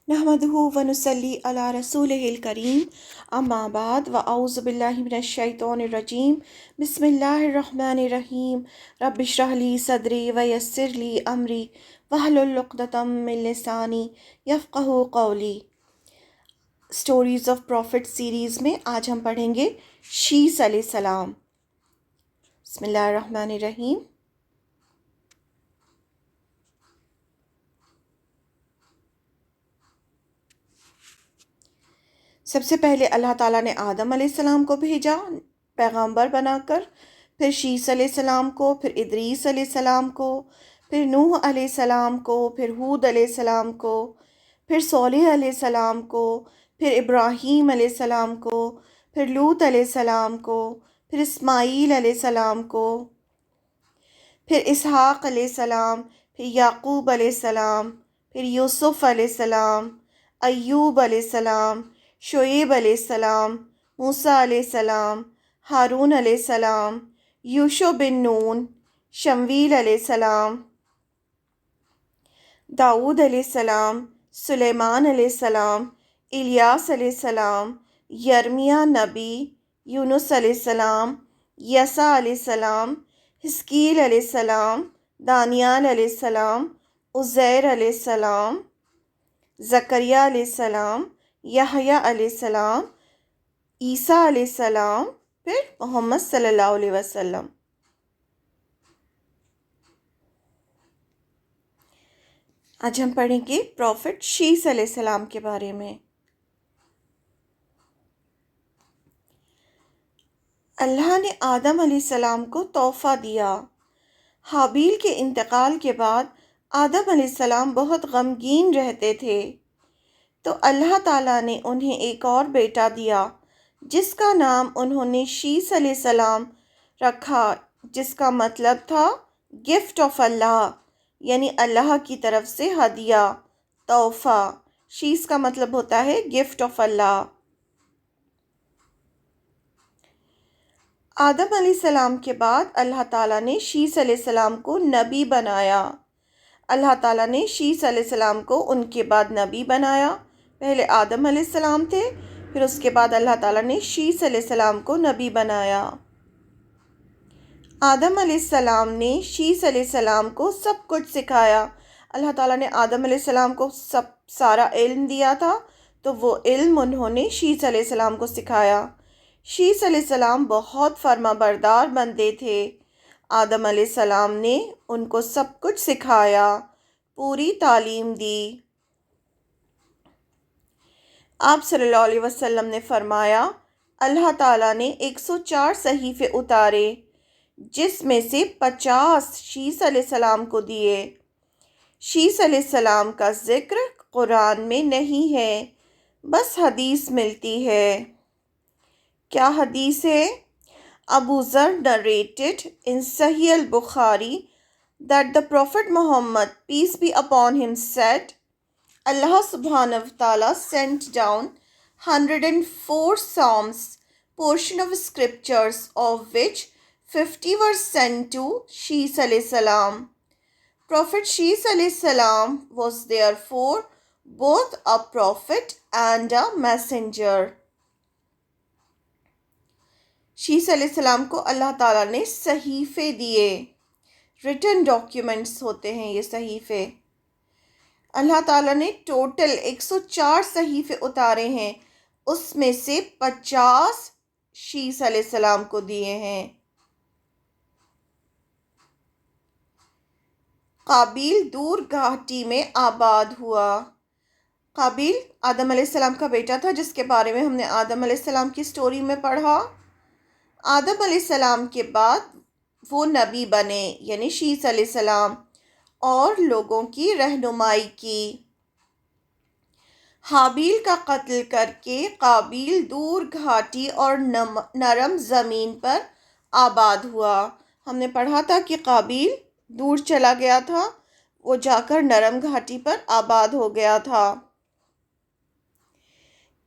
نحمدہ ونصلی علی رسولہ الکریم اما بعد واعوذ باللہ من الشیطان الرجیم بسم اللہ الرحمن الرحیم رب اشرح لی صدری ویسر لی امری واحلل عقدۃ من لسانی یفقہوا قولی۔ اسٹوریز آف پروفٹ سیریز میں آج ہم پڑھیں گے شیس علیہ السلام۔ بسم اللہ الرحمن الرحیم۔ سب سے پہلے اللہ تعالیٰ نے آدم علیہ السلام کو بھیجا پیغامبر بنا کر، پھر شیس علیہ السلام کو، پھر ادریس علیہ السلام کو، پھر نوح علیہ السلام کو، پھر ہود علیہ السلام کو، پھر صالح علیہ السلام کو، پھر ابراہیم علیہ السلام کو، پھر لوط علیہ السلام کو، پھر اسماعیل علیہ السلام کو، پھر اسحاق علیہ السلام، پھر یعقوب علیہ السلام، پھر یوسف علیہ السلام، ایوب علیہ السلام، شعیب علیہ السلام، موسیٰ علیہ السلام، ہارون علیہ السلام، یوشع بن نون، شمویل علیہ السلام، داؤد علیہ السلام، سلیمان علیہ السلام، الیاس علیہ السلام، یرمیہ نبی، یونس علیہ السلام، یسع علیہ السلام، حزقیل علیہ السلام، دانیال علیہ السلام، عزیر علیہ السلام، زکریا علیہ السلام، یحییٰ علیہ السلام، عیسیٰ علیہ السلام، پھر محمد صلی اللہ علیہ وسلم۔ آج ہم پڑھیں گے پروفٹ شیس علیہ السلام کے بارے میں۔ اللہ نے آدم علیہ السلام کو تحفہ دیا۔ حابیل کے انتقال کے بعد آدم علیہ السلام بہت غمگین رہتے تھے، تو اللہ تعالیٰ نے انہیں ایک اور بیٹا دیا جس کا نام انہوں نے شیس علیہ السلام رکھا، جس کا مطلب تھا گفٹ آف اللہ، یعنی اللہ کی طرف سے ہدیہ، تحفہ۔ شیس کا مطلب ہوتا ہے گفٹ آف اللہ۔ آدم علیہ السلام کے بعد اللہ تعالیٰ نے شیس علیہ السلام کو نبی بنایا۔ اللہ تعالیٰ نے شیس علیہ السلام کو ان کے بعد نبی بنایا۔ پہلے آدم علیہ السلام تھے، پھر اس کے بعد اللہ تعالیٰ نے شیس علیہ السلام کو نبی بنایا۔ آدم علیہ السلام نے شیس علیہ السلام کو سب کچھ سکھایا۔ اللہ تعالیٰ نے آدم علیہ السلام کو سارا علم دیا تھا، تو وہ علم انہوں نے شیس علیہ السلام کو سکھایا۔ شیس علیہ السلام بہت فرما بردار بندے تھے۔ آدم علیہ السلام نے ان کو سب کچھ سکھایا، پوری تعلیم دی۔ آپ صلی اللہ علیہ وسلم نے فرمایا، اللہ تعالیٰ نے 104 صحیفے اتارے، جس میں سے 50 شیس علیہ السلام کو دیے۔ شیس علیہ السلام کا ذکر قرآن میں نہیں ہے، بس حدیث ملتی ہے۔ کیا حدیث ہے؟ Abu Zar narrated in Sahih al-Bukhari that the Prophet Muhammad, peace be upon him, said, Allah subhanahu wa ta'ala sent down 104 psalms, portion of scriptures, of which 50 were sent to Shis alayhi salam. Prophet Shis alayhi salam was therefore both a prophet and a messenger. شیس علیہ السلام کو اللہ تعالیٰ نے صحیفے دیے، return documents ہوتے ہیں یہ صحیفے۔ اللہ تعالیٰ نے ٹوٹل 104 صحیفے اتارے ہیں، اس میں سے 50 شیس علیہ السلام کو دیے ہیں۔ قابیل دور گھاٹی میں آباد ہوا۔ قابیل آدم علیہ السلام کا بیٹا تھا، جس کے بارے میں ہم نے آدم علیہ السلام کی سٹوری میں پڑھا۔ آدم علیہ السلام کے بعد وہ نبی بنے، یعنی شیس علیہ السلام، اور لوگوں کی رہنمائی کی۔ حابیل کا قتل کر کے قابیل دور گھاٹی اور نرم زمین پر آباد ہوا۔ ہم نے پڑھا تھا کہ قابیل دور چلا گیا تھا، وہ جا کر نرم گھاٹی پر آباد ہو گیا تھا۔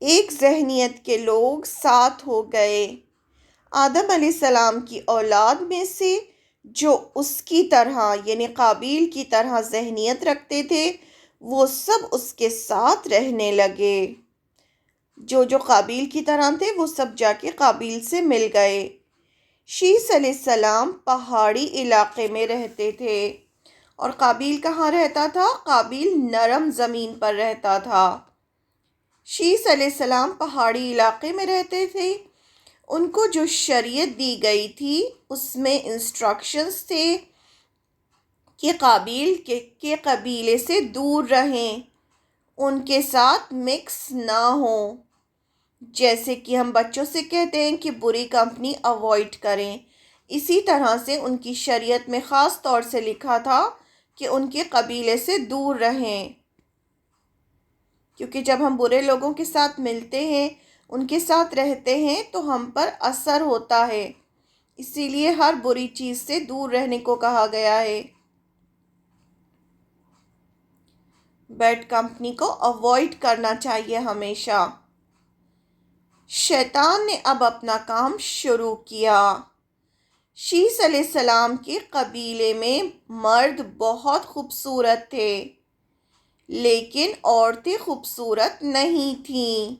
ایک ذہنیت کے لوگ ساتھ ہو گئے۔ آدم علیہ السلام کی اولاد میں سے جو اس کی طرح، یعنی قابیل کی طرح ذہنیت رکھتے تھے، وہ سب اس کے ساتھ رہنے لگے۔ جو قابیل کی طرح تھے وہ سب جا کے قابیل سے مل گئے۔ شیس علیہ السلام پہاڑی علاقے میں رہتے تھے، اور قابیل کہاں رہتا تھا؟ قابیل نرم زمین پر رہتا تھا۔ شیس علیہ السلام پہاڑی علاقے میں رہتے تھے۔ ان کو جو شریعت دی گئی تھی اس میں انسٹرکشنز تھے کہ قابیل کے قبیلے سے دور رہیں، ان کے ساتھ مکس نہ ہوں۔ جیسے کہ ہم بچوں سے کہتے ہیں کہ بری کمپنی اوائڈ کریں، اسی طرح سے ان کی شریعت میں خاص طور سے لکھا تھا کہ ان کے قبیلے سے دور رہیں، کیونکہ جب ہم برے لوگوں کے ساتھ ملتے ہیں، ان کے ساتھ رہتے ہیں تو ہم پر اثر ہوتا ہے، اسی لیے ہر بری چیز سے دور رہنے کو کہا گیا ہے۔ بیڈ کمپنی کو اوائڈ کرنا چاہیے ہمیشہ۔ شیطان نے اب اپنا کام شروع کیا۔ شیس علیہ السلام کے قبیلے میں مرد بہت خوبصورت تھے، لیکن عورتیں خوبصورت نہیں تھیں،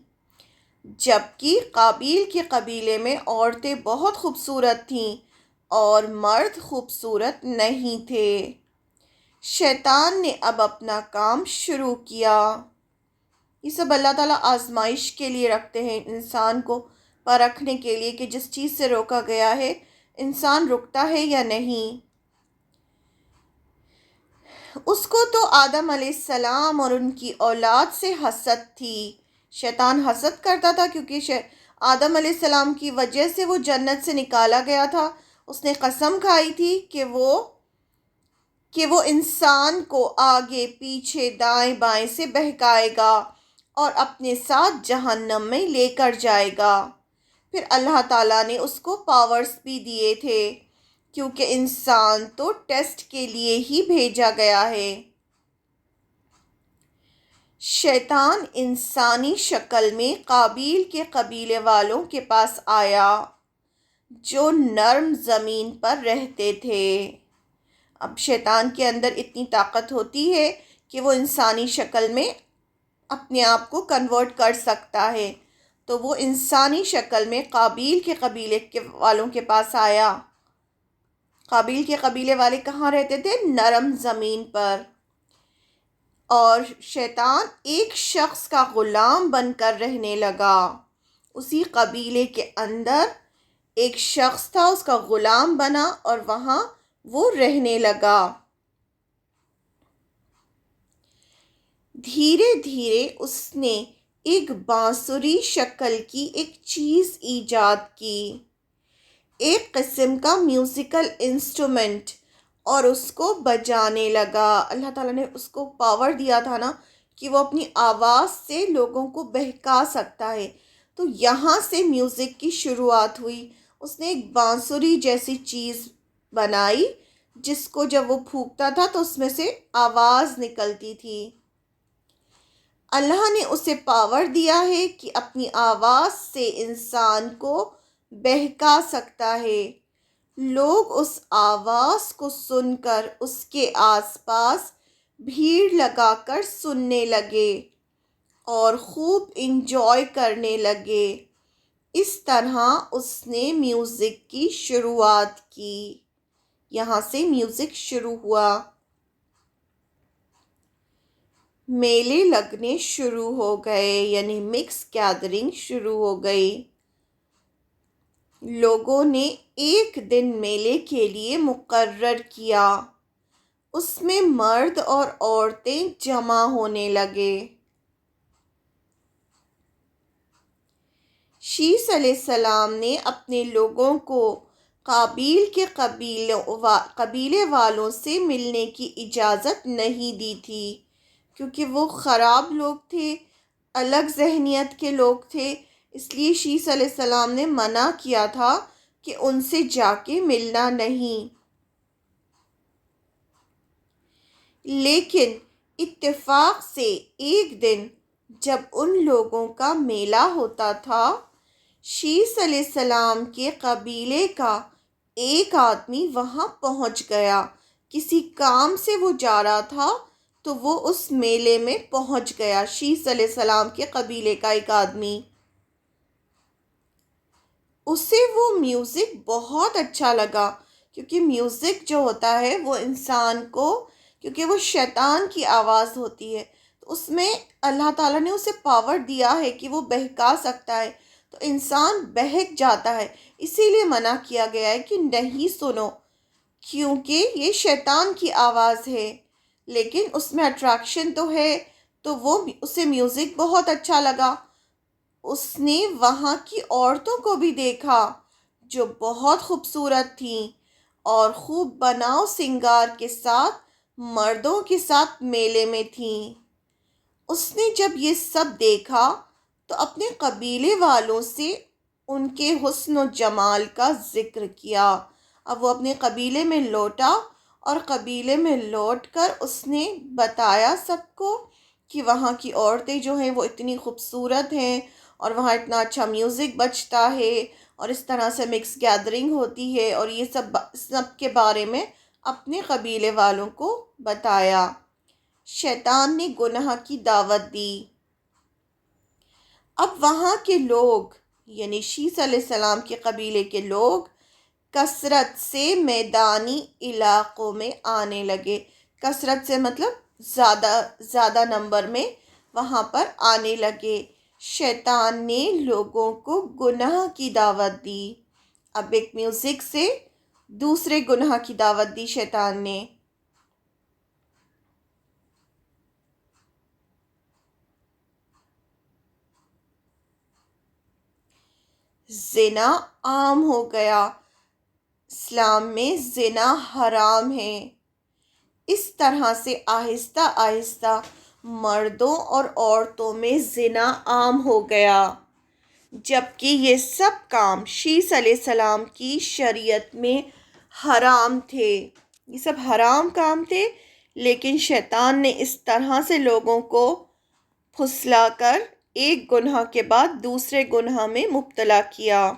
جبکہ قابیل کے قبیلے میں عورتیں بہت خوبصورت تھیں اور مرد خوبصورت نہیں تھے۔ شیطان نے اب اپنا کام شروع کیا۔ یہ سب اللہ تعالیٰ آزمائش کے لیے رکھتے ہیں، انسان کو پرکھنے کے لیے کہ جس چیز سے روکا گیا ہے انسان رکتا ہے یا نہیں۔ اس کو تو آدم علیہ السلام اور ان کی اولاد سے حسد تھی۔ شیطان حسد کرتا تھا کیونکہ آدم علیہ السلام کی وجہ سے وہ جنت سے نکالا گیا تھا۔ اس نے قسم کھائی تھی کہ وہ انسان کو آگے پیچھے دائیں بائیں سے بہکائے گا اور اپنے ساتھ جہنم میں لے کر جائے گا۔ پھر اللہ تعالیٰ نے اس کو پاورز بھی دیے تھے، کیونکہ انسان تو ٹیسٹ کے لیے ہی بھیجا گیا ہے۔ شیطان انسانی شکل میں قابیل کے قبیلے والوں کے پاس آیا جو نرم زمین پر رہتے تھے۔ اب شیطان کے اندر اتنی طاقت ہوتی ہے کہ وہ انسانی شکل میں اپنے آپ کو کنورٹ کر سکتا ہے، تو وہ انسانی شکل میں قابیل کے قبیلے والوں کے پاس آیا۔ قابیل کے قبیلے والے کہاں رہتے تھے؟ نرم زمین پر۔ اور شیطان ایک شخص کا غلام بن کر رہنے لگا۔ اسی قبیلے کے اندر ایک شخص تھا، اس کا غلام بنا اور وہاں وہ رہنے لگا۔ دھیرے دھیرے اس نے ایک بانسری شکل کی ایک چیز ایجاد کی، ایک قسم کا میوزیکل انسٹرومنٹ، اور اس کو بجانے لگا۔ اللہ تعالیٰ نے اس کو پاور دیا تھا نا کہ وہ اپنی آواز سے لوگوں کو بہکا سکتا ہے، تو یہاں سے میوزک کی شروعات ہوئی۔ اس نے ایک بانسری جیسی چیز بنائی جس کو جب وہ پھونکتا تھا تو اس میں سے آواز نکلتی تھی۔ اللہ نے اسے پاور دیا ہے کہ اپنی آواز سے انسان کو بہکا سکتا ہے۔ لوگ اس آواز کو سن کر اس کے آس پاس بھیڑ لگا کر سننے لگے اور خوب انجوائے کرنے لگے۔ اس طرح اس نے میوزک کی شروعات کی، یہاں سے میوزک شروع ہوا۔ میلے لگنے شروع ہو گئے، یعنی مکس گیدرنگ شروع ہو گئی۔ لوگوں نے ایک دن میلے کے لیے مقرر کیا، اس میں مرد اور عورتیں جمع ہونے لگے۔ شیس علیہ السلام نے اپنے لوگوں کو قابیل کے قبیلے والوں سے ملنے کی اجازت نہیں دی تھی، کیونکہ وہ خراب لوگ تھے، الگ ذہنیت کے لوگ تھے، اس لیے شیس علیہ السلام نے منع کیا تھا کہ ان سے جا کے ملنا نہیں۔ لیکن اتفاق سے ایک دن جب ان لوگوں کا میلہ ہوتا تھا، شیس علیہ السلام کے قبیلے کا ایک آدمی وہاں پہنچ گیا۔ کسی کام سے وہ جا رہا تھا تو وہ اس میلے میں پہنچ گیا، شیس علیہ السلام کے قبیلے کا ایک آدمی۔ اسے وہ میوزک بہت اچھا لگا، کیونکہ میوزک جو ہوتا ہے وہ انسان کو، کیونکہ وہ شیطان کی آواز ہوتی ہے، تو اس میں اللہ تعالیٰ نے اسے پاور دیا ہے کہ وہ بہکا سکتا ہے، تو انسان بہک جاتا ہے۔ اسی لیے منع کیا گیا ہے کہ نہیں سنو، کیونکہ یہ شیطان کی آواز ہے، لیکن اس میں اٹریکشن تو ہے، تو وہ اسے میوزک بہت اچھا لگا۔ اس نے وہاں کی عورتوں کو بھی دیکھا جو بہت خوبصورت تھیں اور خوب بناؤ سنگار کے ساتھ مردوں کے ساتھ میلے میں تھیں۔ اس نے جب یہ سب دیکھا تو اپنے قبیلے والوں سے ان کے حسن و جمال کا ذکر کیا۔ اب وہ اپنے قبیلے میں لوٹا اور قبیلے میں لوٹ کر اس نے بتایا سب کو کہ وہاں کی عورتیں جو ہیں وہ اتنی خوبصورت ہیں، اور وہاں اتنا اچھا میوزک بجتا ہے، اور اس طرح سے مکس گیدرنگ ہوتی ہے، اور یہ سب کے بارے میں اپنے قبیلے والوں کو بتایا۔ شیطان نے گناہ کی دعوت دی۔ اب وہاں کے لوگ، یعنی شیس علیہ السلام کے قبیلے کے لوگ کثرت سے میدانی علاقوں میں آنے لگے۔ کثرت سے مطلب زیادہ نمبر میں وہاں پر آنے لگے۔ شیطان نے لوگوں کو گناہ کی دعوت دی۔ اب ایک میوزک سے دوسرے گناہ کی دعوت دی شیطان نے۔ زنا عام ہو گیا۔ اسلام میں زنا حرام ہے۔ اس طرح سے آہستہ آہستہ مردوں اور عورتوں میں زنا عام ہو گیا، جبکہ یہ سب کام شیس علیہ السلام کی شریعت میں حرام تھے۔ یہ سب حرام کام تھے، لیکن شیطان نے اس طرح سے لوگوں کو پھسلا کر ایک گناہ کے بعد دوسرے گناہ میں مبتلا کیا۔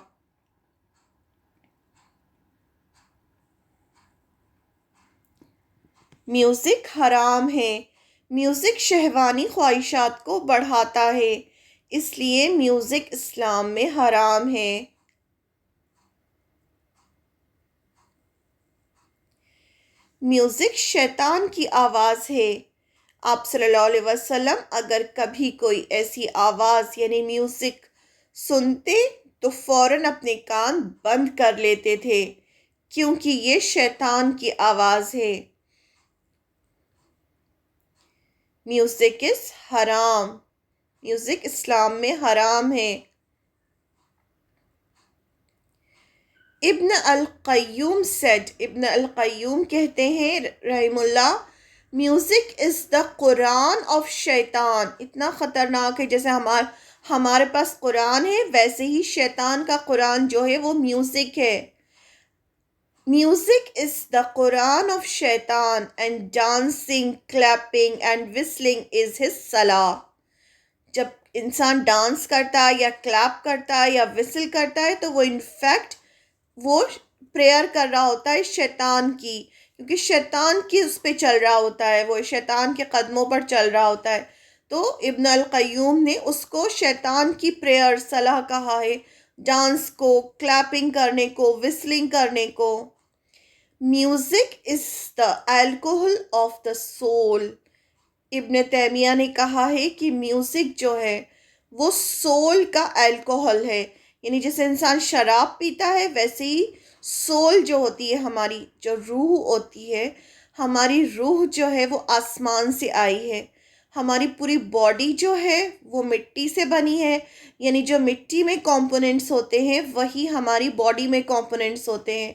میوزک حرام ہے۔ میوزک شہوانی خواہشات کو بڑھاتا ہے، اس لیے میوزک اسلام میں حرام ہے۔ میوزک شیطان کی آواز ہے۔ آپ صلی اللہ علیہ وسلم اگر کبھی کوئی ایسی آواز یعنی میوزک سنتے تو فوراً اپنے کان بند کر لیتے تھے، کیونکہ یہ شیطان کی آواز ہے۔ میوزک از حرام۔ میوزک اسلام میں حرام ہے۔ ابن القیم ابن القیم کہتے ہیں رحم اللہ، music is the Quran of شیطان۔ اتنا خطرناک ہے، جیسے ہمارے پاس قرآن ہے، ویسے ہی شیطان کا قرآن جو ہے وہ میوزک ہے۔ Music is the Quran of shaitan and dancing, clapping and whistling is his salah. جب انسان ڈانس کرتا ہے یا کلیپ کرتا ہے یا وسل کرتا ہے تو وہ انفیکٹ وہ پریئر کر رہا ہوتا ہے شیطان کی، کیونکہ شیطان کی اس پہ چل رہا ہوتا ہے، وہ شیطان کے قدموں پر چل رہا ہوتا ہے۔ تو ابن القیم نے اس کو شیطان کی پریئر صلاح کہا ہے، ڈانس کو، کلیپنگ کرنے کو، وسلنگ کرنے کو۔ Music is the alcohol of the civil. ابن تیمیہ نے کہا ہے کہ میوزک جو ہے وہ سول کا الکوہل ہے، یعنی جیسے انسان شراب پیتا ہے ویسے ہی سول جو ہوتی ہے، ہماری جو روح ہوتی ہے، ہماری روح جو ہے وہ آسمان سے آئی ہے۔ ہماری پوری باڈی جو ہے وہ مٹی سے بنی ہے، یعنی جو مٹی میں کمپوننٹس ہوتے ہیں وہی ہماری باڈی میں کمپوننٹس ہوتے ہیں،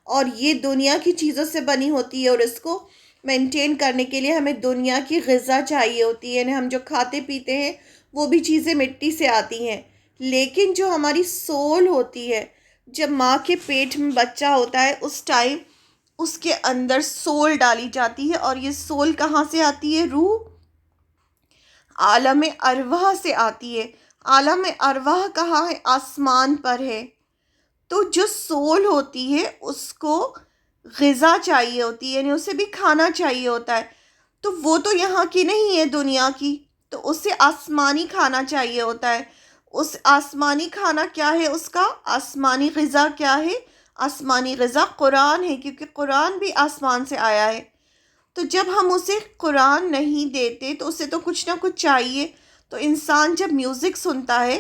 اور یہ دنیا کی چیزوں سے بنی ہوتی ہے، اور اس کو مینٹین کرنے کے لیے ہمیں دنیا کی غذا چاہیے ہوتی ہے، یعنی ہم جو کھاتے پیتے ہیں وہ بھی چیزیں مٹی سے آتی ہیں۔ لیکن جو ہماری سول ہوتی ہے، جب ماں کے پیٹ میں بچہ ہوتا ہے اس ٹائم اس کے اندر سول ڈالی جاتی ہے، اور یہ سول کہاں سے آتی ہے؟ روح عالم ارواح سے آتی ہے۔ عالم ارواح کہاں ہے؟ آسمان پر ہے۔ تو جو سول ہوتی ہے اس کو غذا چاہیے ہوتی ہے، یعنی اسے بھی کھانا چاہیے ہوتا ہے۔ تو وہ تو یہاں کی نہیں ہے، دنیا کی، تو اسے آسمانی کھانا چاہیے ہوتا ہے۔ اس آسمانی کھانا کیا ہے؟ اس کا آسمانی غذا کیا ہے؟ آسمانی غذا قرآن ہے، کیونکہ قرآن بھی آسمان سے آیا ہے۔ تو جب ہم اسے قرآن نہیں دیتے تو اسے تو کچھ نہ کچھ چاہیے۔ تو انسان جب میوزک سنتا ہے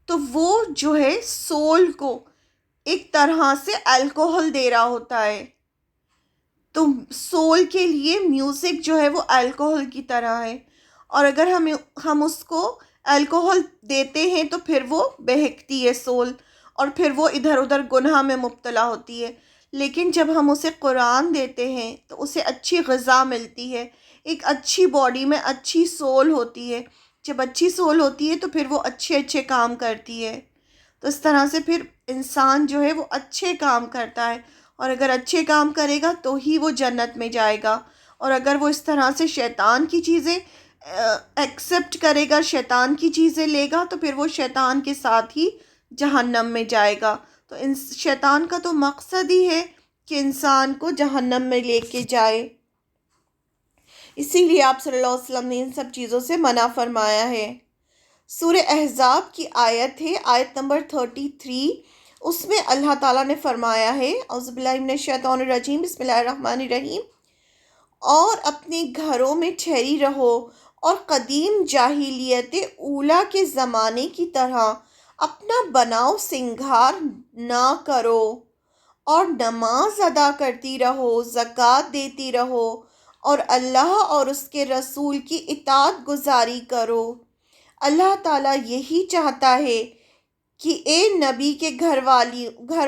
تو وہ جو ہے سول کو ایک طرح سے الکوہل دے رہا ہوتا ہے۔ تو سول کے لیے میوزک جو ہے وہ الکوہل کی طرح ہے، اور اگر ہم اس کو الکوہل دیتے ہیں تو پھر وہ بہکتی ہے سول، اور پھر وہ ادھر ادھر گناہ میں مبتلا ہوتی ہے۔ لیکن جب ہم اسے قرآن دیتے ہیں تو اسے اچھی غذا ملتی ہے، ایک اچھی باڈی میں اچھی سول ہوتی ہے۔ جب اچھی سول ہوتی ہے تو پھر وہ اچھے اچھے کام کرتی ہے۔ تو اس طرح سے پھر انسان جو ہے وہ اچھے کام کرتا ہے، اور اگر اچھے کام کرے گا تو ہی وہ جنت میں جائے گا، اور اگر وہ اس طرح سے شیطان کی چیزیں ایکسیپٹ کرے گا، شیطان کی چیزیں لے گا، تو پھر وہ شیطان کے ساتھ ہی جہنم میں جائے گا۔ تو شیطان کا تو مقصد ہی ہے کہ انسان کو جہنم میں لے کے جائے، اسی لیے آپ صلی اللہ علیہ وسلم نے ان سب چیزوں سے منع فرمایا ہے۔ سورہ احزاب کی آیت ہے، آیت نمبر 33، اس میں اللہ تعالیٰ نے فرمایا ہے، اعوذ باللہ من الشیطان الرجیم، بسم اللہ الرحمن الرحیم، اور اپنے گھروں میں ٹھہری رہو اور قدیم جاہلیت اولیٰ کے زمانے کی طرح اپنا بناؤ سنگھار نہ کرو، اور نماز ادا کرتی رہو، زکوٰۃ دیتی رہو، اور اللہ اور اس کے رسول کی اطاعت گزاری کرو۔ اللہ تعالیٰ یہی چاہتا ہے کہ اے نبی کے گھر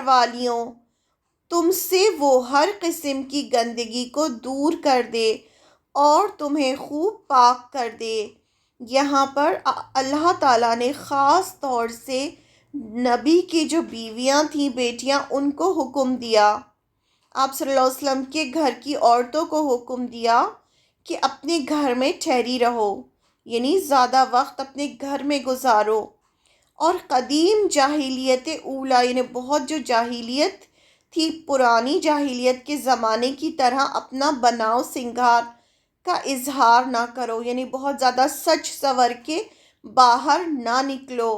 والیوں، تم سے وہ ہر قسم کی گندگی کو دور کر دے اور تمہیں خوب پاک کر دے۔ یہاں پر اللہ تعالیٰ نے خاص طور سے نبی کی جو بیویاں تھیں، بیٹیاں، ان کو حکم دیا، آپ صلی اللہ علیہ وسلم کے گھر کی عورتوں کو حکم دیا کہ اپنے گھر میں ٹھہری رہو، یعنی زیادہ وقت اپنے گھر میں گزارو، اور قدیم جاہلیت اولیٰ، یعنی بہت جو جاہلیت تھی، پرانی جاہلیت کے زمانے کی طرح اپنا بناؤ سنگھار کا اظہار نہ کرو، یعنی بہت زیادہ سج سور کے باہر نہ نکلو،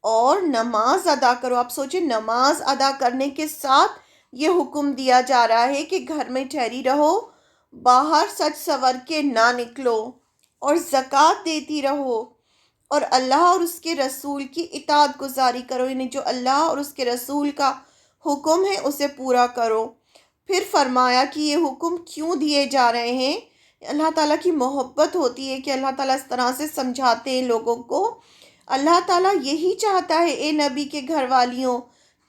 اور نماز ادا کرو۔ آپ سوچیں، نماز ادا کرنے کے ساتھ یہ حکم دیا جا رہا ہے کہ گھر میں ٹھہری رہو، باہر سج سور کے نہ نکلو، اور زکوٰۃ دیتی رہو، اور اللہ اور اس کے رسول کی اطاعت گزاری کرو، یعنی جو اللہ اور اس کے رسول کا حکم ہے اسے پورا کرو۔ پھر فرمایا کہ یہ حکم کیوں دیے جا رہے ہیں؟ اللہ تعالیٰ کی محبت ہوتی ہے کہ اللہ تعالیٰ اس طرح سے سمجھاتے ہیں لوگوں کو۔ اللہ تعالیٰ یہی چاہتا ہے اے نبی کے گھر والیوں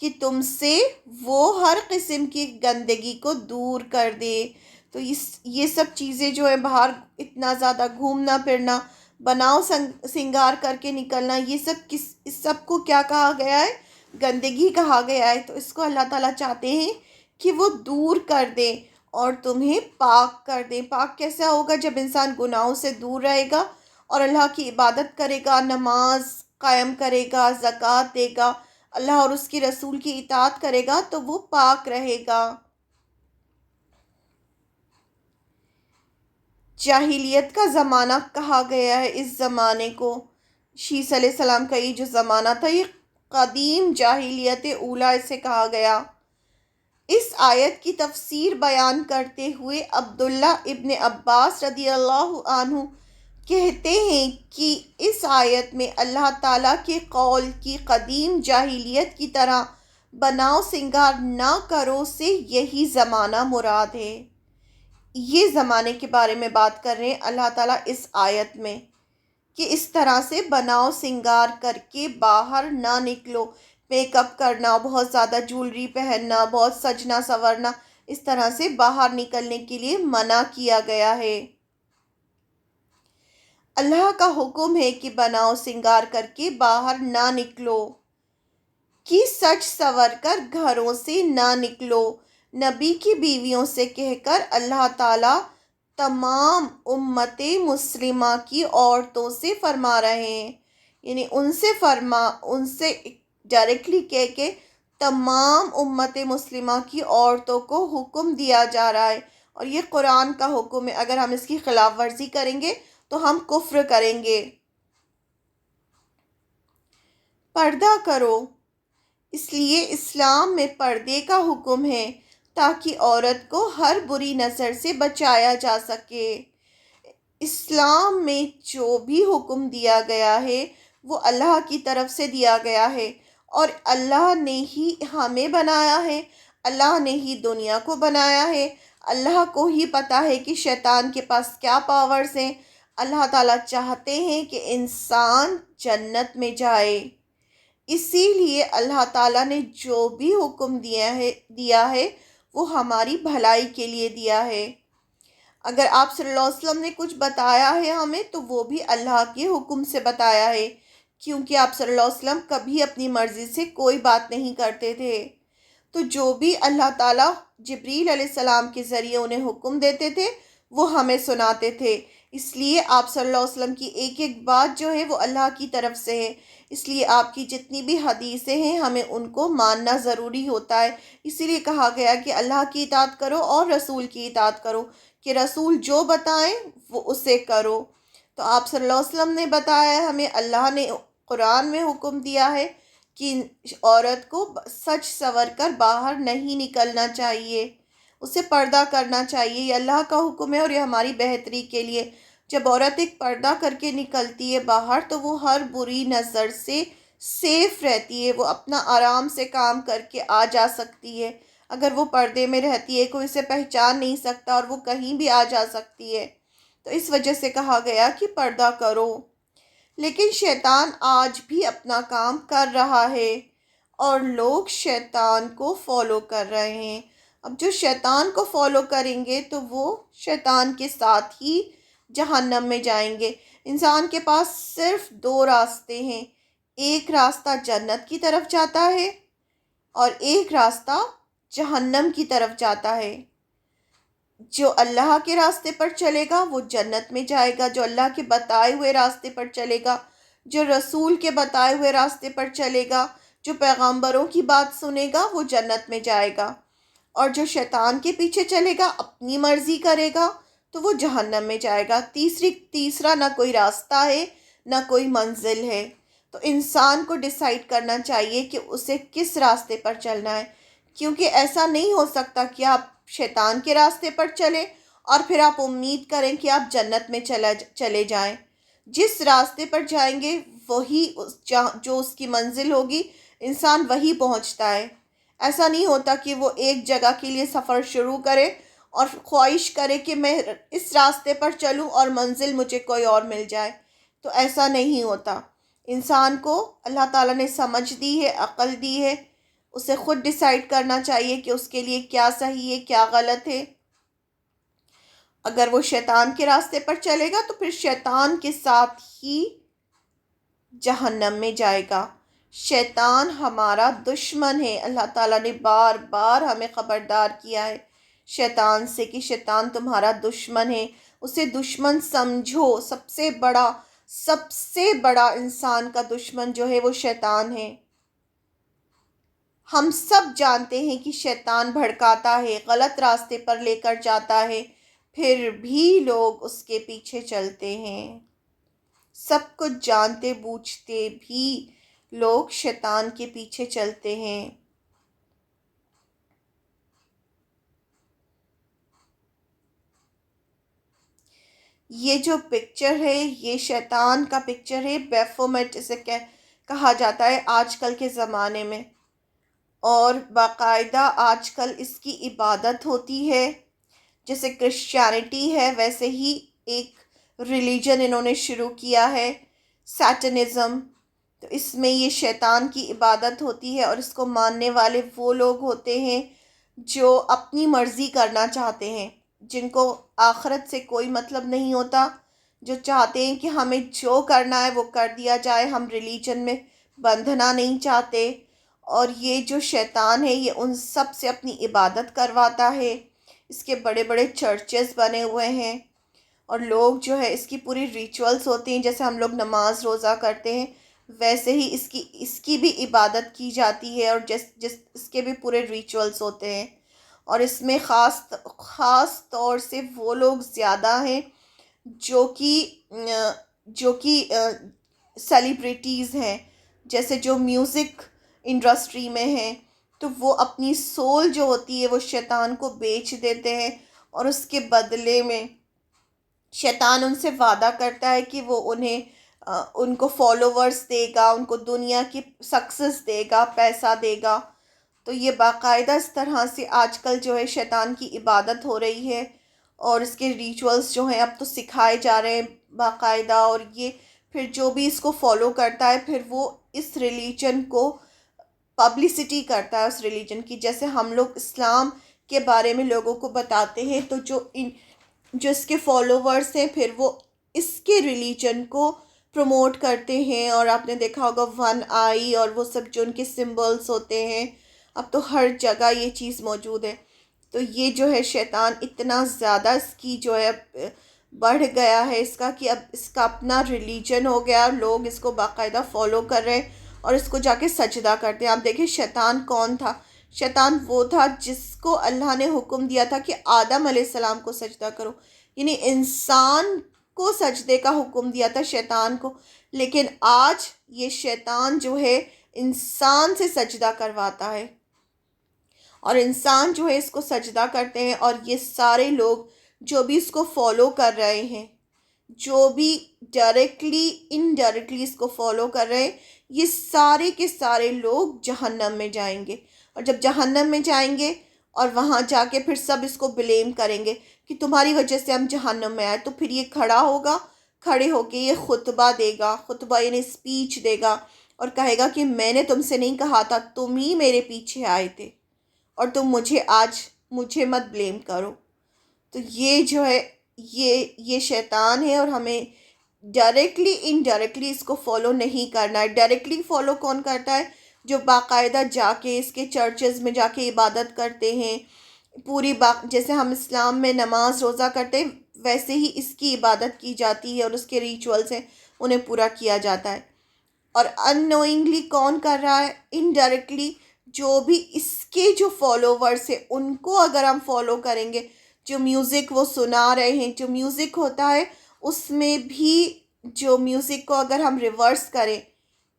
کہ تم سے وہ ہر قسم کی گندگی کو دور کر دے۔ تو یہ سب چیزیں جو ہے، باہر اتنا زیادہ گھومنا پھرنا، بناؤ سنگار کر کے نکلنا، یہ سب اس سب کو کیا کہا گیا ہے؟ گندگی کہا گیا ہے۔ تو اس کو اللہ تعالیٰ چاہتے ہیں کہ وہ دور کر دیں اور تمہیں پاک کر دیں۔ پاک کیسا ہوگا؟ جب انسان گناہوں سے دور رہے گا اور اللہ کی عبادت کرے گا، نماز قائم کرے گا، زکوٰۃ دے گا، اللہ اور اس کے رسول کی اطاعت کرے گا، تو وہ پاک رہے گا۔ جاہلیت کا زمانہ کہا گیا ہے اس زمانے کو، شیس علیہ السلام کا یہ جو زمانہ تھا، یہ قدیم جاہلیت اولیٰ اسے کہا گیا۔ اس آیت کی تفسیر بیان کرتے ہوئے عبداللہ ابن عباس رضی اللہ عنہ کہتے ہیں کہ اس آیت میں اللہ تعالیٰ کے قول کی قدیم جاہلیت کی طرح بناؤ سنگار نہ کرو سے یہی زمانہ مراد ہے۔ یہ زمانے کے بارے میں بات کر رہے ہیں اللہ تعالیٰ اس آیت میں، کہ اس طرح سے بناؤ سنگار کر کے باہر نہ نکلو، میک اپ کرنا، بہت زیادہ جولری پہننا، بہت سجنا سورنا، اس طرح سے باہر نکلنے کے لیے منع کیا گیا ہے۔ اللہ کا حکم ہے کہ بناؤ سنگار کر کے باہر نہ نکلو، کہ سج سور کر گھروں سے نہ نکلو، نبی کی بیویوں سے کہہ کر اللہ تعالیٰ تمام امت مسلمہ کی عورتوں سے فرما رہے ہیں، یعنی ان سے ڈائریکٹلی کہہ کے تمام امت مسلمہ کی عورتوں کو حکم دیا جا رہا ہے، اور یہ قرآن کا حکم ہے، اگر ہم اس کی خلاف ورزی کریں گے تو ہم کفر کریں گے۔ پردہ کرو، اس لیے اسلام میں پردے کا حکم ہے تاکہ عورت کو ہر بری نظر سے بچایا جا سکے۔ اسلام میں جو بھی حکم دیا گیا ہے وہ اللہ کی طرف سے دیا گیا ہے، اور اللہ نے ہی ہمیں بنایا ہے، اللہ نے ہی دنیا کو بنایا ہے۔ اللہ کو ہی پتہ ہے کہ شیطان کے پاس کیا پاورز ہیں۔ اللہ تعالیٰ چاہتے ہیں کہ انسان جنت میں جائے، اسی لیے اللہ تعالیٰ نے جو بھی حکم دیا ہے وہ ہماری بھلائی کے لیے دیا ہے۔ اگر آپ صلی اللہ علیہ وسلم نے کچھ بتایا ہے ہمیں تو وہ بھی اللہ کے حکم سے بتایا ہے، کیونکہ آپ صلی اللہ علیہ وسلم کبھی اپنی مرضی سے کوئی بات نہیں کرتے تھے۔ تو جو بھی اللہ تعالیٰ جبریل علیہ السلام کے ذریعے انہیں حکم دیتے تھے وہ ہمیں سناتے تھے۔ اس لیے آپ صلی اللہ علیہ وسلم کی ایک ایک بات جو ہے وہ اللہ کی طرف سے ہے، اس لیے آپ کی جتنی بھی حدیثیں ہیں ہمیں ان کو ماننا ضروری ہوتا ہے۔ اسی لیے کہا گیا کہ اللہ کی اطاعت کرو اور رسول کی اطاعت کرو، کہ رسول جو بتائیں وہ اسے کرو۔ تو آپ صلی اللہ علیہ وسلم نے بتایا ہے ہمیں، اللہ نے قرآن میں حکم دیا ہے کہ عورت کو سج سنور کر باہر نہیں نکلنا چاہیے، اسے پردہ کرنا چاہیے۔ یہ اللہ کا حکم ہے اور یہ ہماری بہتری کے لیے۔ جب عورت ایک پردہ کر کے نکلتی ہے باہر تو وہ ہر بری نظر سے سیف رہتی ہے، وہ اپنا آرام سے کام کر کے آ جا سکتی ہے۔ اگر وہ پردے میں رہتی ہے کوئی اسے پہچان نہیں سکتا اور وہ کہیں بھی آ جا سکتی ہے، تو اس وجہ سے کہا گیا کہ پردہ کرو۔ لیکن شیطان آج بھی اپنا کام کر رہا ہے اور لوگ شیطان کو فالو کر رہے ہیں۔ اب جو شیطان کو فالو کریں گے تو وہ شیطان کے ساتھ ہی جہنم میں جائیں گے۔ انسان کے پاس صرف دو راستے ہیں، ایک راستہ جنت کی طرف جاتا ہے اور ایک راستہ جہنم کی طرف جاتا ہے۔ جو اللہ کے راستے پر چلے گا وہ جنت میں جائے گا، جو اللہ کے بتائے ہوئے راستے پر چلے گا، جو رسول کے بتائے ہوئے راستے پر چلے گا، جو پیغمبروں کی بات سنے گا وہ جنت میں جائے گا، اور جو شیطان کے پیچھے چلے گا، اپنی مرضی کرے گا تو وہ جہنم میں جائے گا۔ تیسرا نہ کوئی راستہ ہے نہ کوئی منزل ہے۔ تو انسان کو ڈیسائیڈ کرنا چاہیے کہ اسے کس راستے پر چلنا ہے، کیونکہ ایسا نہیں ہو سکتا کہ آپ شیطان کے راستے پر چلیں اور پھر آپ امید کریں کہ آپ جنت میں چلے جائیں۔ جس راستے پر جائیں گے وہی جو اس کی منزل ہوگی، انسان وہی پہنچتا ہے۔ ایسا نہیں ہوتا کہ وہ ایک جگہ کے لیے سفر شروع کرے اور خواہش کرے کہ میں اس راستے پر چلوں اور منزل مجھے کوئی اور مل جائے، تو ایسا نہیں ہوتا۔ انسان کو اللہ تعالیٰ نے سمجھ دی ہے، عقل دی ہے، اسے خود ڈیسائیڈ کرنا چاہیے کہ اس کے لیے کیا صحیح ہے کیا غلط ہے۔ اگر وہ شیطان کے راستے پر چلے گا تو پھر شیطان کے ساتھ ہی جہنم میں جائے گا۔ شیطان ہمارا دشمن ہے، اللہ تعالیٰ نے بار بار ہمیں خبردار کیا ہے شیطان سے کہ شیطان تمہارا دشمن ہے، اسے دشمن سمجھو۔ سب سے بڑا انسان کا دشمن جو ہے وہ شیطان ہے۔ ہم سب جانتے ہیں کہ شیطان بھڑکاتا ہے، غلط راستے پر لے کر جاتا ہے، پھر بھی لوگ اس کے پیچھے چلتے ہیں۔ سب کچھ جانتے بوجھتے بھی لوگ شیطان کے پیچھے چلتے ہیں۔ یہ جو پکچر ہے یہ شیطان کا پکچر ہے، بیفومیٹ اسے کہا جاتا ہے آج کل کے زمانے میں، اور باقاعدہ آج کل اس کی عبادت ہوتی ہے۔ جیسے کرسچینٹی ہے ویسے ہی ایک ریلیجن انہوں نے شروع کیا ہے، سیٹنزم۔ تو اس میں یہ شیطان کی عبادت ہوتی ہے اور اس کو ماننے والے وہ لوگ ہوتے ہیں جو اپنی مرضی کرنا چاہتے ہیں، جن کو آخرت سے کوئی مطلب نہیں ہوتا، جو چاہتے ہیں کہ ہمیں جو کرنا ہے وہ کر دیا جائے، ہم ریلیجن میں بندھنا نہیں چاہتے۔ اور یہ جو شیطان ہے یہ ان سب سے اپنی عبادت کرواتا ہے، اس کے بڑے بڑے چرچز بنے ہوئے ہیں، اور لوگ جو ہے اس کی پوری ریچولز ہوتے ہیں، جیسے ہم لوگ نماز روزہ کرتے ہیں ویسے ہی اس کی بھی عبادت کی جاتی ہے، اور اس کے بھی پورے ریچولز ہوتے ہیں۔ اور اس میں خاص طور سے وہ لوگ زیادہ ہیں جو کہ سیلیبریٹیز ہیں، جیسے جو میوزک انڈسٹری میں ہیں، تو وہ اپنی سول جو ہوتی ہے وہ شیطان کو بیچ دیتے ہیں، اور اس کے بدلے میں شیطان ان سے وعدہ کرتا ہے کہ وہ ان کو فالوورز دے گا، ان کو دنیا کی سکسیس دے گا، پیسہ دے گا۔ تو یہ باقاعدہ اس طرح سے آج کل جو ہے شیطان کی عبادت ہو رہی ہے، اور اس کے ریچولز جو ہیں اب تو سکھائے جا رہے ہیں باقاعدہ، اور یہ پھر جو بھی اس کو فالو کرتا ہے پھر وہ اس ریلیجن کو پبلسٹی کرتا ہے اس ریلیجن کی، جیسے ہم لوگ اسلام کے بارے میں لوگوں کو بتاتے ہیں، تو جو اس کے فالوورز ہیں پھر وہ اس کے ریلیجن کو پروموٹ کرتے ہیں، اور آپ نے دیکھا ہوگا ون آئی اور وہ سب جو ان کے سمبلز ہوتے ہیں، اب تو ہر جگہ یہ چیز موجود ہے۔ تو یہ جو ہے شیطان اتنا زیادہ اس کی جو ہے بڑھ گیا ہے اس کا، کہ اب اس کا اپنا ریلیجن ہو گیا، لوگ اس کو باقاعدہ فالو کر رہے ہیں اور اس کو جا کے سجدہ کرتے ہیں۔ آپ دیکھیں شیطان کون تھا؟ شیطان وہ تھا جس کو اللہ نے حکم دیا تھا کہ آدم علیہ السلام کو سجدہ کرو، یعنی انسان کو سجدے کا حکم دیا تھا شیطان کو، لیکن آج یہ شیطان جو ہے انسان سے سجدہ کرواتا ہے، اور انسان جو ہے اس کو سجدہ کرتے ہیں، اور یہ سارے لوگ جو بھی اس کو فالو کر رہے ہیں، جو بھی ڈائریکٹلی انڈائریکٹلی اس کو فالو کر رہے ہیں، یہ سارے کے سارے لوگ جہنم میں جائیں گے، اور جب جہنم میں جائیں گے اور وہاں جا کے پھر سب اس کو بلیم کریں گے کہ تمہاری وجہ سے ہم جہنم میں آئے، تو پھر یہ کھڑا ہوگا، کھڑے ہو کے یہ خطبہ دے گا، خطبہ یعنی اسپیچ دے گا، اور کہے گا کہ میں نے تم سے نہیں کہا تھا، تم ہی میرے پیچھے آئے تھے، اور تم مجھے مت بلیم کرو۔ تو یہ جو ہے یہ شیطان ہے، اور ہمیں ڈائریکٹلی انڈائریکٹلی اس کو فالو نہیں کرنا ہے۔ ڈائریکٹلی فالو کون کرتا ہے؟ جو باقاعدہ جا کے اس کے چرچز میں جا کے عبادت کرتے ہیں، جیسے ہم اسلام میں نماز روزہ کرتے ہیں ویسے ہی اس کی عبادت کی جاتی ہے، اور اس کے ریچولز ہیں انہیں پورا کیا جاتا ہے۔ اور ان نوئنگلی کون کر رہا ہے؟ انڈائریکٹلی جو بھی اس کے جو فالوورس ہیں ان کو اگر ہم فالو کریں گے، جو میوزک وہ سنا رہے ہیں، جو میوزک ہوتا ہے اس میں بھی جو میوزک کو اگر ہم ریورس کریں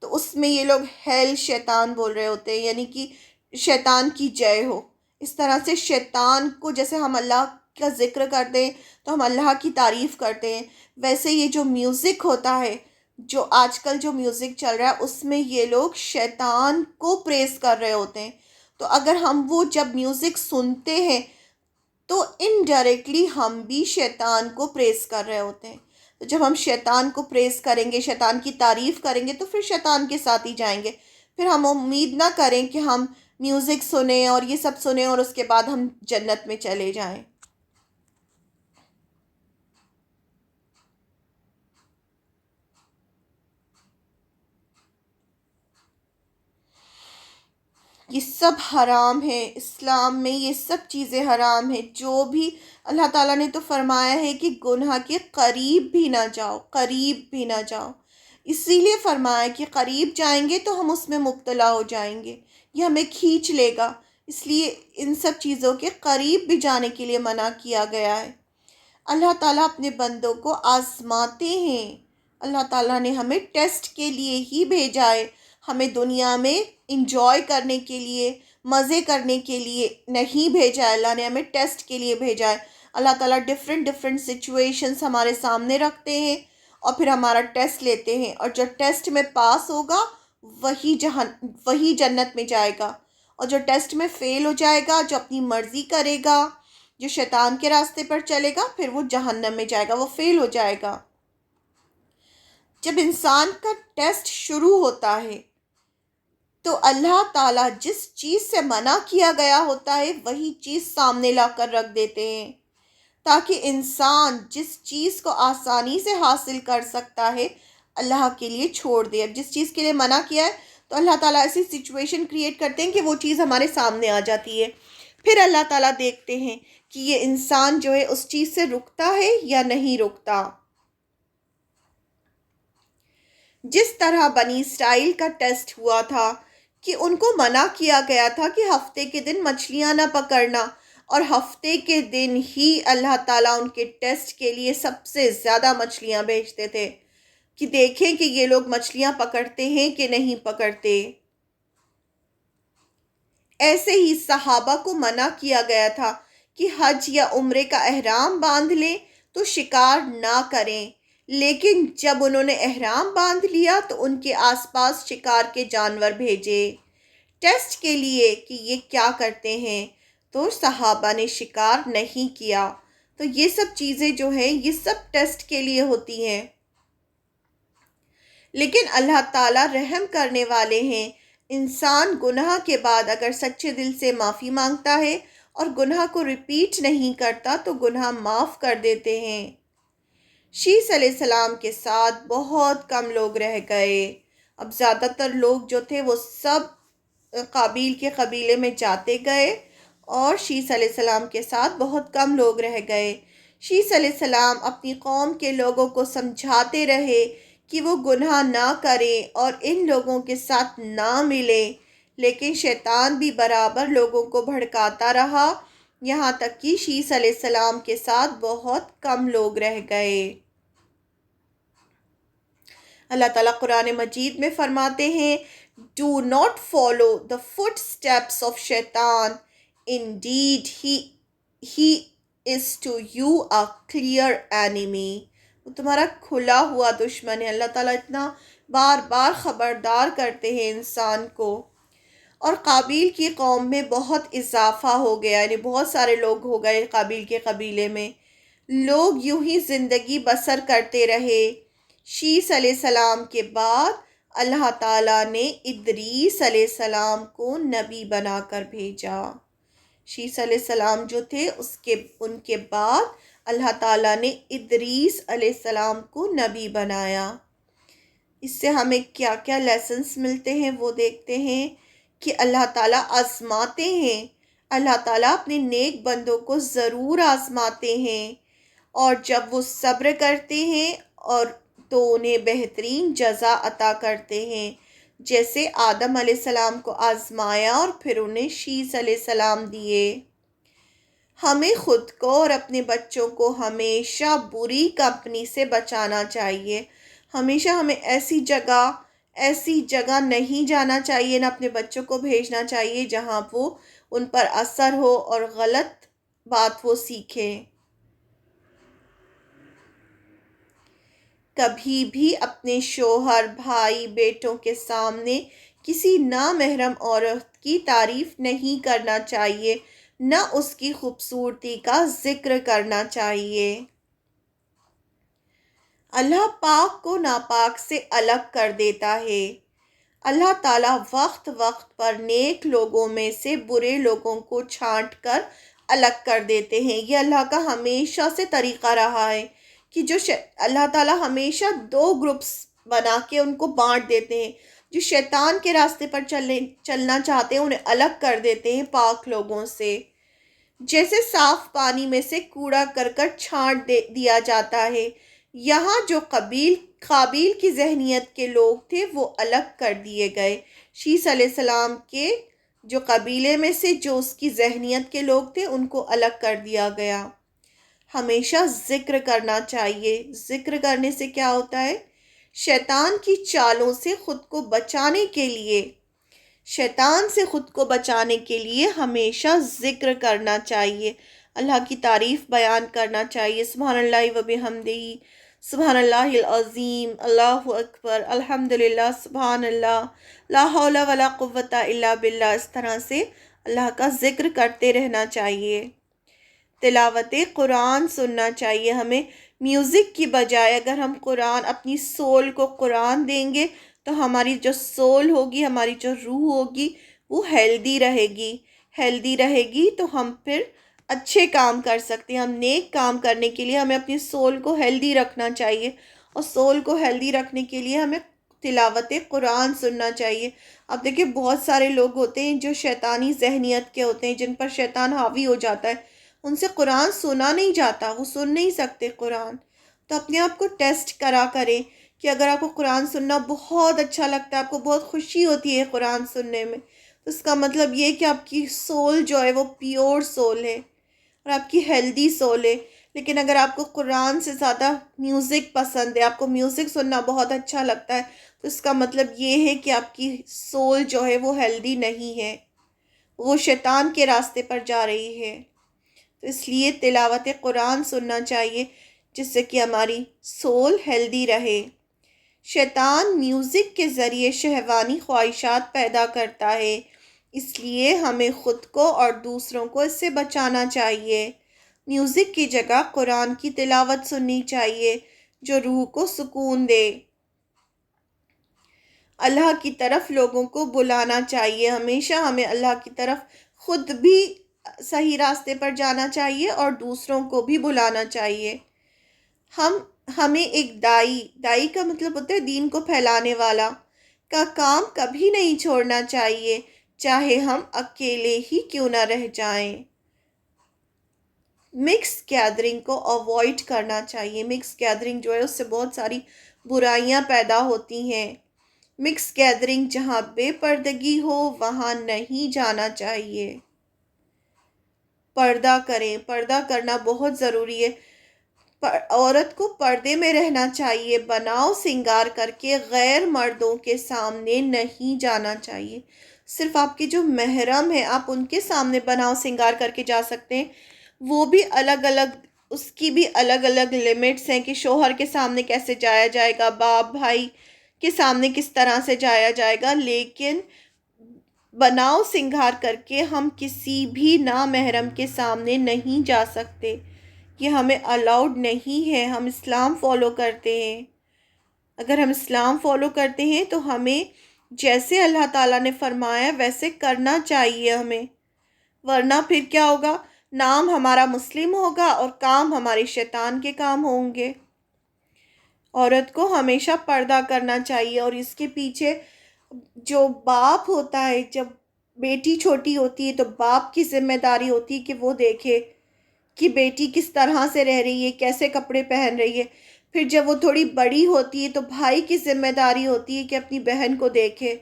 تو اس میں یہ لوگ ہیل شیطان بول رہے ہوتے ہیں، یعنی کہ شیطان کی جے ہو۔ اس طرح سے شیطان کو جیسے ہم اللہ کا ذکر کرتے ہیں تو ہم اللہ کی تعریف کرتے ہیں، ویسے یہ جو میوزک ہوتا ہے، جو آج کل جو میوزک چل رہا ہے اس میں یہ لوگ شیطان کو پریز کر رہے ہوتے ہیں۔ تو اگر ہم وہ جب میوزک سنتے ہیں تو انڈائریکٹلی ہم بھی شیطان کو پریز کر رہے ہوتے ہیں۔ تو جب ہم شیطان کو پریز کریں گے، شیطان کی تعریف کریں گے، تو پھر شیطان کے ساتھ ہی جائیں گے۔ پھر ہم امید نہ کریں کہ ہم میوزک سنیں اور یہ سب سنیں اور اس کے بعد ہم جنت میں چلے جائیں۔ یہ سب حرام ہے، اسلام میں یہ سب چیزیں حرام ہیں۔ جو بھی اللہ تعالیٰ نے تو فرمایا ہے کہ گناہ کے قریب بھی نہ جاؤ، قریب بھی نہ جاؤ، اسی لیے فرمایا کہ قریب جائیں گے تو ہم اس میں مبتلا ہو جائیں گے، یہ ہمیں کھینچ لے گا، اس لیے ان سب چیزوں کے قریب بھی جانے کے لیے منع کیا گیا ہے۔ اللہ تعالیٰ اپنے بندوں کو آزماتے ہیں، اللہ تعالیٰ نے ہمیں ٹیسٹ کے لیے ہی بھیجا ہے، ہمیں دنیا میں انجوائے کرنے کے لیے، مزے کرنے کے لیے نہیں بھیجا ہے، اللہ نے ہمیں ٹیسٹ کے لیے بھیجا ہے۔ اللہ تعالیٰ ڈفرینٹ سچویشنز ہمارے سامنے رکھتے ہیں اور پھر ہمارا ٹیسٹ لیتے ہیں، اور جو ٹیسٹ میں پاس ہوگا وہی جنت میں جائے گا، اور جو ٹیسٹ میں فیل ہو جائے گا، جو اپنی مرضی کرے گا، جو شیطان کے راستے پر چلے گا، پھر وہ جہنم میں جائے گا، وہ فیل ہو جائے گا۔ جب انسان کا ٹیسٹ شروع ہوتا ہے تو اللہ تعالیٰ جس چیز سے منع کیا گیا ہوتا ہے وہی چیز سامنے لا کر رکھ دیتے ہیں، تاکہ انسان جس چیز کو آسانی سے حاصل کر سکتا ہے اللہ کے لیے چھوڑ دے۔ اب جس چیز کے لیے منع کیا ہے تو اللہ تعالیٰ ایسی سچویشن کریٹ کرتے ہیں کہ وہ چیز ہمارے سامنے آ جاتی ہے، پھر اللہ تعالیٰ دیکھتے ہیں کہ یہ انسان جو ہے اس چیز سے رکتا ہے یا نہیں رکتا۔ جس طرح بنی اسرائیل کا ٹیسٹ ہوا تھا کہ ان کو منع کیا گیا تھا کہ ہفتے کے دن مچھلیاں نہ پکڑنا، اور ہفتے کے دن ہی اللہ تعالیٰ ان کے ٹیسٹ کے لیے سب سے زیادہ مچھلیاں بھیجتے تھے کہ دیکھیں کہ یہ لوگ مچھلیاں پکڑتے ہیں کہ نہیں پکڑتے۔ ایسے ہی صحابہ کو منع کیا گیا تھا کہ حج یا عمرے کا احرام باندھ لیں تو شکار نہ کریں، لیکن جب انہوں نے احرام باندھ لیا تو ان کے آس پاس شکار کے جانور بھیجے ٹیسٹ کے لیے کہ یہ کیا کرتے ہیں، تو صحابہ نے شکار نہیں کیا۔ تو یہ سب چیزیں جو ہیں یہ سب ٹیسٹ کے لیے ہوتی ہیں، لیکن اللہ تعالیٰ رحم کرنے والے ہیں۔ انسان گناہ کے بعد اگر سچے دل سے معافی مانگتا ہے اور گناہ کو ریپیٹ نہیں کرتا تو گناہ معاف کر دیتے ہیں۔ شیس علیہ السلام کے ساتھ بہت کم لوگ رہ گئے۔ اب زیادہ تر لوگ جو تھے وہ سب قابیل کے قبیلے میں جاتے گئے اور شیس علیہ السلام کے ساتھ بہت کم لوگ رہ گئے۔ شیس علیہ السلام اپنی قوم کے لوگوں کو سمجھاتے رہے کہ وہ گناہ نہ کریں اور ان لوگوں کے ساتھ نہ ملیں، لیکن شیطان بھی برابر لوگوں کو بھڑکاتا رہا، یہاں تک کہ شیس علیہ السلام کے ساتھ بہت کم لوگ رہ گئے۔ اللہ تعالیٰ قرآن مجید میں فرماتے ہیں Do not follow the footsteps of Shaitan. Indeed, he is to you a clear enemy. وہ تمہارا کھلا ہوا دشمن ہے۔ اللہ تعالیٰ اتنا بار بار خبردار کرتے ہیں انسان کو۔ اور قابیل کی قوم میں بہت اضافہ ہو گیا، یعنی بہت سارے لوگ ہو گئے قابیل کے قبیلے میں۔ لوگ یوں ہی زندگی بسر کرتے رہے۔ شیس علیہ السلام کے بعد اللہ تعالیٰ نے ادریس علیہ السلام کو نبی بنا کر بھیجا۔ شیس علیہ السلام جو تھے ان کے بعد اللہ تعالیٰ نے ادریس علیہ السلام کو نبی بنایا۔ اس سے ہمیں کیا کیا لیسنس ملتے ہیں وہ دیکھتے ہیں کہ اللہ تعالیٰ آزماتے ہیں۔ اللہ تعالیٰ اپنے نیک بندوں کو ضرور آزماتے ہیں، اور جب وہ صبر کرتے ہیں اور تو انہیں بہترین جزا عطا کرتے ہیں، جیسے آدم علیہ السلام کو آزمایا اور پھر انہیں شیس علیہ السلام دیے۔ ہمیں خود کو اور اپنے بچوں کو ہمیشہ بری کمپنی سے بچانا چاہیے۔ ہمیشہ ہمیں ایسی جگہ نہیں جانا چاہیے، نہ اپنے بچوں کو بھیجنا چاہیے جہاں وہ ان پر اثر ہو اور غلط بات وہ سیکھیں۔ کبھی بھی اپنے شوہر، بھائی، بیٹوں کے سامنے کسی نامحرم عورت کی تعریف نہیں کرنا چاہیے، نہ اس کی خوبصورتی کا ذکر کرنا چاہیے۔ اللہ پاک کو ناپاک سے الگ کر دیتا ہے۔ اللہ تعالیٰ وقت وقت پر نیک لوگوں میں سے برے لوگوں کو چھانٹ کر الگ کر دیتے ہیں۔ یہ اللہ کا ہمیشہ سے طریقہ رہا ہے کہ اللہ تعالیٰ ہمیشہ دو گروپس بنا کے ان کو بانٹ دیتے ہیں۔ جو شیطان کے راستے پر چلنا چاہتے ہیں انہیں الگ کر دیتے ہیں پاک لوگوں سے، جیسے صاف پانی میں سے کوڑا کرکٹ چھانٹ دیا جاتا ہے۔ یہاں جو قابیل کی ذہنیت کے لوگ تھے وہ الگ کر دیے گئے۔ شیس علیہ السلام کے جو قبیلے میں سے جو اس کی ذہنیت کے لوگ تھے ان کو الگ کر دیا گیا۔ ہمیشہ ذکر کرنا چاہیے۔ ذکر کرنے سے کیا ہوتا ہے؟ شیطان کی چالوں سے خود کو بچانے کے لیے ہمیشہ ذکر کرنا چاہیے، اللہ کی تعریف بیان کرنا چاہیے۔ سبحان اللہ و بحمدہ، سبحان اللہ العظیم، اللہ اکبر، الحمدللہ، سبحان اللہ، لا حول ولا قوت الا باللہ۔ اس طرح سے اللہ کا ذکر کرتے رہنا چاہیے۔ تلاوت قرآن سننا چاہیے ہمیں، میوزک کی بجائے اگر ہم اپنی سول کو قرآن دیں گے تو ہماری جو سول ہوگی، ہماری جو روح ہوگی وہ ہیلدی رہے گی تو ہم پھر اچھے کام کر سکتے ہیں۔ ہم نیک کام کرنے کے لیے ہمیں اپنی سول کو ہیلدی رکھنا چاہیے، اور سول کو ہیلدی رکھنے کے لیے ہمیں تلاوت قرآن سننا چاہیے۔ اب دیکھیں بہت سارے لوگ ہوتے ہیں جو شیطانی ذہنیت کے ہوتے ہیں، جن پر شیطان حاوی ہو جاتا ہے، ان سے قرآن سنا نہیں جاتا، وہ سن نہیں سکتے قرآن۔ تو اپنے آپ کو ٹیسٹ کریں کہ اگر آپ کو قرآن سننا بہت اچھا لگتا ہے، آپ کو بہت خوشی ہوتی ہے قرآن سننے میں، تو اس کا مطلب یہ کہ آپ کی سول جو ہے وہ پیور سول ہے، اور آپ کی ہیلدی سول ہے. لیکن اگر آپ کو قرآن سے زیادہ میوزک پسند ہے، آپ کو میوزک سننا بہت اچھا لگتا ہے، تو اس کا مطلب یہ ہے کہ آپ کی سول جو ہے وہ ہیلدی نہیں ہے، وہ شیطان کے راستے پر جا رہی ہے. تو اس لیے تلاوت قرآن سننا چاہیے جس سے کہ ہماری سول ہیلدی رہے. شیطان میوزک کے ذریعے شہوانی خواہشات پیدا کرتا ہے، اس لیے ہمیں خود کو اور دوسروں کو اس سے بچانا چاہیے. میوزک کی جگہ قرآن کی تلاوت سننی چاہیے جو روح کو سکون دے. اللہ کی طرف لوگوں کو بلانا چاہیے. ہمیشہ ہمیں اللہ کی طرف خود بھی صحیح راستے پر جانا چاہیے اور دوسروں کو بھی بلانا چاہیے. ہمیں ایک دائی کا مطلب ہوتا ہے دین کو پھیلانے والا کا کام کبھی نہیں چھوڑنا چاہیے، چاہے ہم اکیلے ہی کیوں نہ رہ جائیں. مکس گیدرنگ کو اوائڈ کرنا چاہیے. مکس گیدرنگ جو ہے اس سے بہت ساری برائیاں پیدا ہوتی ہیں. مکس گیدرنگ جہاں بے پردگی ہو وہاں نہیں جانا چاہیے. پردہ کریں، پردہ کرنا بہت ضروری ہے. عورت کو پردے میں رہنا چاہیے، بناؤ سنگار کر کے غیر مردوں کے سامنے نہیں جانا چاہیے. صرف آپ کے جو محرم ہیں آپ ان کے سامنے بناؤ سنگار کر کے جا سکتے ہیں. وہ بھی الگ الگ، اس کی بھی الگ الگ لمٹس ہیں کہ شوہر کے سامنے کیسے جایا جائے گا، باپ بھائی کے سامنے کس طرح سے جایا جائے گا. لیکن بناؤ سنگار کر کے ہم کسی بھی نامحرم کے سامنے نہیں جا سکتے. یہ ہمیں الاؤڈ نہیں ہے. ہم اسلام فالو کرتے ہیں. اگر ہم اسلام فالو کرتے ہیں تو ہمیں جیسے اللہ تعالیٰ نے فرمایا ویسے کرنا چاہیے ہمیں. ورنہ پھر کیا ہوگا؟ نام ہمارا مسلم ہوگا اور کام ہمارے شیطان کے کام ہوں گے. عورت کو ہمیشہ پردہ کرنا چاہیے. اور اس کے پیچھے جو باپ ہوتا ہے، جب بیٹی چھوٹی ہوتی ہے تو باپ کی ذمہ داری ہوتی ہے کہ وہ دیکھے کہ بیٹی کس طرح سے رہ رہی ہے، کیسے کپڑے پہن رہی ہے. پھر جب وہ تھوڑی بڑی ہوتی ہے تو بھائی کی ذمہ داری ہوتی ہے کہ اپنی بہن کو دیکھے.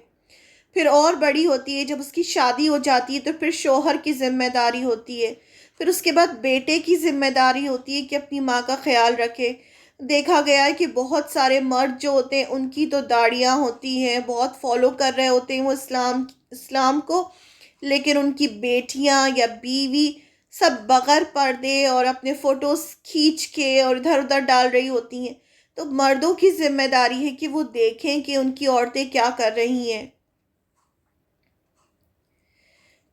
پھر اور بڑی ہوتی ہے، جب اس کی شادی ہو جاتی ہے تو پھر شوہر کی ذمہ داری ہوتی ہے. پھر اس کے بعد بیٹے کی ذمہ داری ہوتی ہے کہ اپنی ماں کا خیال رکھے. دیکھا گیا ہے کہ بہت سارے مرد جو ہوتے ہیں ان کی تو داڑیاں ہوتی ہیں، بہت فالو کر رہے ہوتے ہیں وہ اسلام کو، لیکن ان کی بیٹیاں یا بیوی سب بغیر پردے اور اپنے فوٹوز کھینچ کے اور ادھر ادھر ڈال رہی ہوتی ہیں. تو مردوں کی ذمہ داری ہے کہ وہ دیکھیں کہ ان کی عورتیں کیا کر رہی ہیں.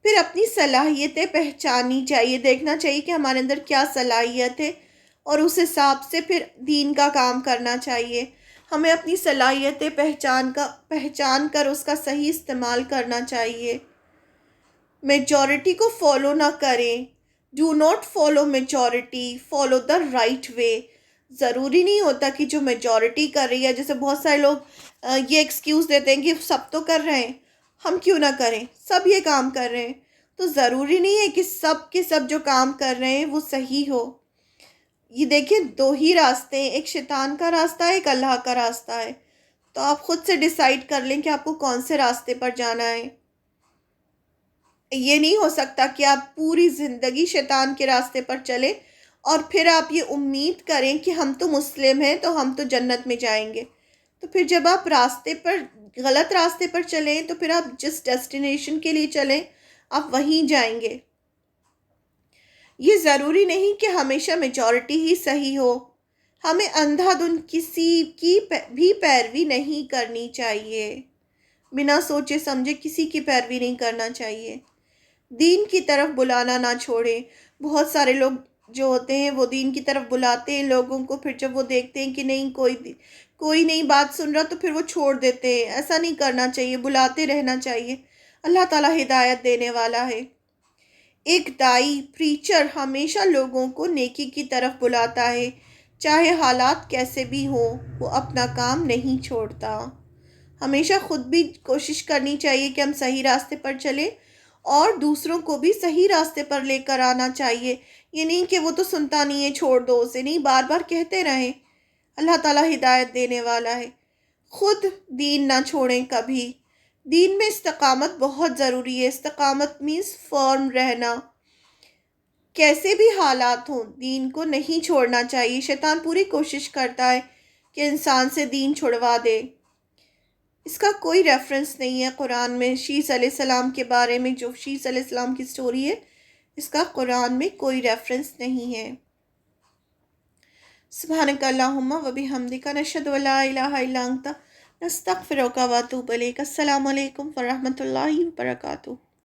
پھر اپنی صلاحیتیں پہچاننی چاہیے، دیکھنا چاہیے کہ ہمارے اندر کیا صلاحیت ہے اور اس حساب سے پھر دین کا کام کرنا چاہیے. ہمیں اپنی صلاحیتیں پہچان کر اس کا صحیح استعمال کرنا چاہیے. میجورٹی کو فالو نہ کریں. Do not follow majority, follow the right way. ضروری نہیں ہوتا کہ جو میجورٹی کر رہی ہے، جیسے بہت سارے لوگ یہ ایکسکیوز دیتے ہیں کہ سب تو کر رہے ہیں ہم کیوں نہ کریں، سب یہ کام کر رہے ہیں. تو ضروری نہیں ہے کہ سب کے سب جو کام کر رہے ہیں وہ صحیح ہو. یہ دیکھیں دو ہی راستے ہیں، ایک شیطان کا راستہ ہے، ایک اللہ کا راستہ ہے. تو آپ خود سے ڈیسائیڈ کر لیں کہ آپ کو کون سے راستے پر جانا ہے. یہ نہیں ہو سکتا کہ آپ پوری زندگی شیطان کے راستے پر چلیں اور پھر آپ یہ امید کریں کہ ہم تو مسلم ہیں تو ہم تو جنت میں جائیں گے. تو پھر جب آپ غلط راستے پر چلیں تو پھر آپ جس ڈیسٹینیشن کے لیے چلیں آپ وہیں جائیں گے. یہ ضروری نہیں کہ ہمیشہ میجورٹی ہی صحیح ہو. ہمیں اندھا دھند کسی کی بھی پیروی نہیں کرنی چاہیے. بنا سوچے سمجھے کسی کی پیروی نہیں کرنا چاہیے. دین کی طرف بلانا نہ چھوڑیں. بہت سارے لوگ جو ہوتے ہیں وہ دین کی طرف بلاتے ہیں لوگوں کو، پھر جب وہ دیکھتے ہیں کہ نہیں کوئی نہیں بات سن رہا تو پھر وہ چھوڑ دیتے ہیں. ایسا نہیں کرنا چاہیے، بلاتے رہنا چاہیے. اللہ تعالیٰ ہدایت دینے والا ہے. ایک دائی پریچر ہمیشہ لوگوں کو نیکی کی طرف بلاتا ہے، چاہے حالات کیسے بھی ہوں وہ اپنا کام نہیں چھوڑتا. ہمیشہ خود بھی کوشش کرنی چاہیے کہ ہم صحیح راستے پر چلیں اور دوسروں کو بھی صحیح راستے پر لے کر آنا چاہیے. یہ نہیں کہ وہ تو سنتا نہیں ہے چھوڑ دو اسے، نہیں، بار بار کہتے رہیں. اللہ تعالیٰ ہدایت دینے والا ہے. خود دین نہ چھوڑیں کبھی. دین میں استقامت بہت ضروری ہے. استقامت مینس فرم رہنا. کیسے بھی حالات ہوں دین کو نہیں چھوڑنا چاہیے۔ شیطان پوری کوشش کرتا ہے کہ انسان سے دین چھڑوا دے۔ اس کا کوئی ریفرنس نہیں ہے قرآن میں شیس علیہ السلام کے بارے میں، جو شیس علیہ السلام کی سٹوری ہے اس کا قرآن میں کوئی ریفرنس نہیں ہے۔ سبحانک اللہم و بحمدک نشہد ان لا الہ الا انت نستغفرک و اتوب الیک۔ السلام علیکم ورحمۃ اللہ وبرکاتہ۔